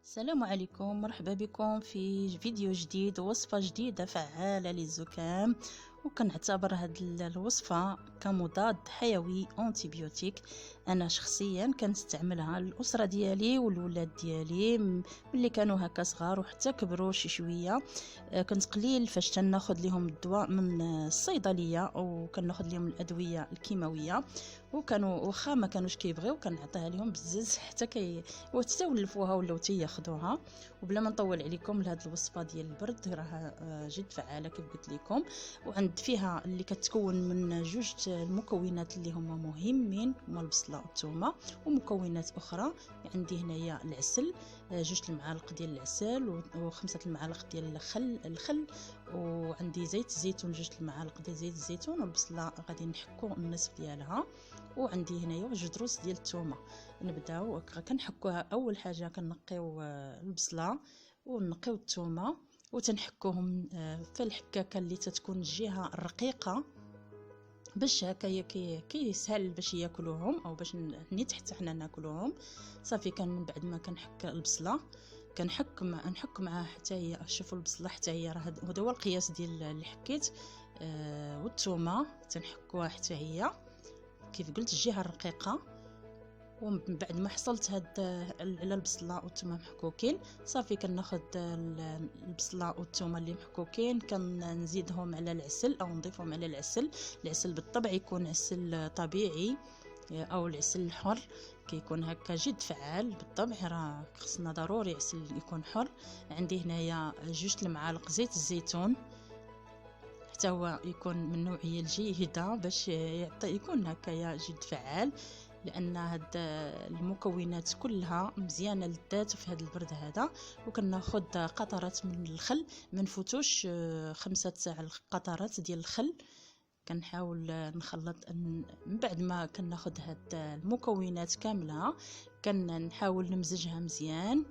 السلام عليكم، مرحبا بكم في فيديو جديد ووصفة جديدة فعالة للزكام. وكنعتبر هاد الوصفة كمضاد حيوي أنتيبيوتيك. أنا شخصيا كنستعملها الأسرة ديالي والولاد ديالي ملي كانوا هكا صغار وحتى كبروا شي شوية. كنت قليل فاش تناخد لهم الدواء من الصيدلية أو كناخد لهم الأدوية الكيماوية، وكانوا واخا ما كانوش كيبغيو كنعطيها لهم بزز حتى ولفوها ولاو تياخدوها. وبلا ما نطول عليكم، لهاد الوصفه ديال البرد راه جد فعاله كيف قلت لكم، وعند فيها اللي كتكون من جوج المكونات اللي هما مهمين، هما البصله والثومه، ومكونات اخرى. عندي هنايا العسل، جوج المعالق ديال العسل وخمسة المعالق ديال الخل، وعندي زيت الزيتون، جوج المعالق ديال زيت الزيتون، والبصله غادي نحكو النصف ديالها، وعندي هنايا جوج دروس ديال الثومه. نبداو كنحكوها. اول حاجه كنقيو البصله ونقيو الثومه وتنحكوهم في الحكاكه اللي تتكون الجهه الرقيقه، باش هكا كيسهل باش ياكلوهم او باش نيت حتى حنا ناكلوهم. صافي كان من بعد ما كنحك البصله نحك معها حتى هي، شوفوا البصله حتى هي راه هذا هو القياس ديال اللي حكيت. والثومه تنحكوها حتى هي كيف قلت الجهه الرقيقه. ومن بعد ما حصلت هاد على البصله والثومه محكوكين، صافي كناخذ البصله والثومه اللي محكوكين كنزيدهم على العسل او نضيفهم على العسل. العسل بالطبع يكون عسل طبيعي او العسل الحر، كيكون هكا جد فعال بالطبع، راه خصنا ضروري عسل يكون حر. عندي هنايا جوج المعالق زيت الزيتون، حتى هو يكون من نوعيه الجيده باش يكون هكايا جد فعال، لان هاد المكونات كلها مزيانه للذات في هذا البرد هذا. وكناخذ قطرات من الخل، ما نفوتوش 5 قطرات ديال الخل. كنحاول نخلط من بعد ما كناخذ هاد المكونات كامله، كنحاول نمزجها مزيان،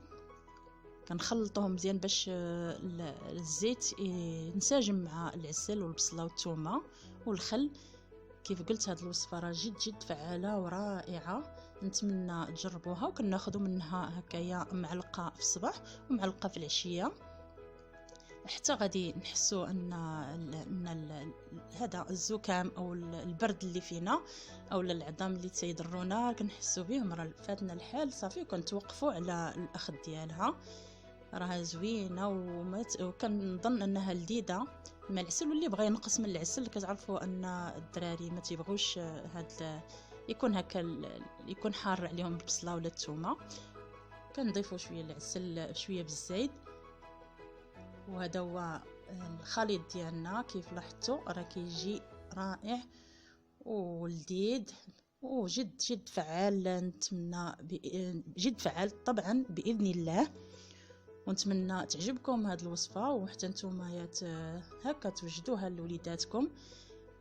كنخلطهم مزيان باش الزيت ينسجم مع العسل والبصله والثومه والخل. كيف قلت هاد الوصفه راه جد فعاله ورائعه، نتمنى تجربوها. وكناخذوا منها هكايا معلقه في الصباح ومعلقه في العشيه، حتى غادي نحسوا ان هذا الزكام او البرد اللي فينا او العظام اللي تيضرونا كنحسوا بهم راه فاتنا الحال. صافي كنتوقفوا على الاخذ ديالها، راها زوينه وكنظن انها لذيذه مع العسل. واللي بغى ينقص من العسل، كتعرفوا ان الدراري ما تيبغوش هاد يكون هكا يكون حار عليهم البصله ولا الثومه، كنضيفوا شويه العسل شويه بالزيت. وهذا هو الخليط ديالنا، كيف لاحظتوا راه كيجي رائع ولذيذ وجد فعال. نتمنى جد فعال طبعا باذن الله، ونتمنى تعجبكم هذه الوصفه وحتى نتوما هكا توجدوها لوليداتكم،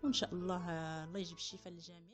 وان شاء الله الله يجيب الشفاء للجميع.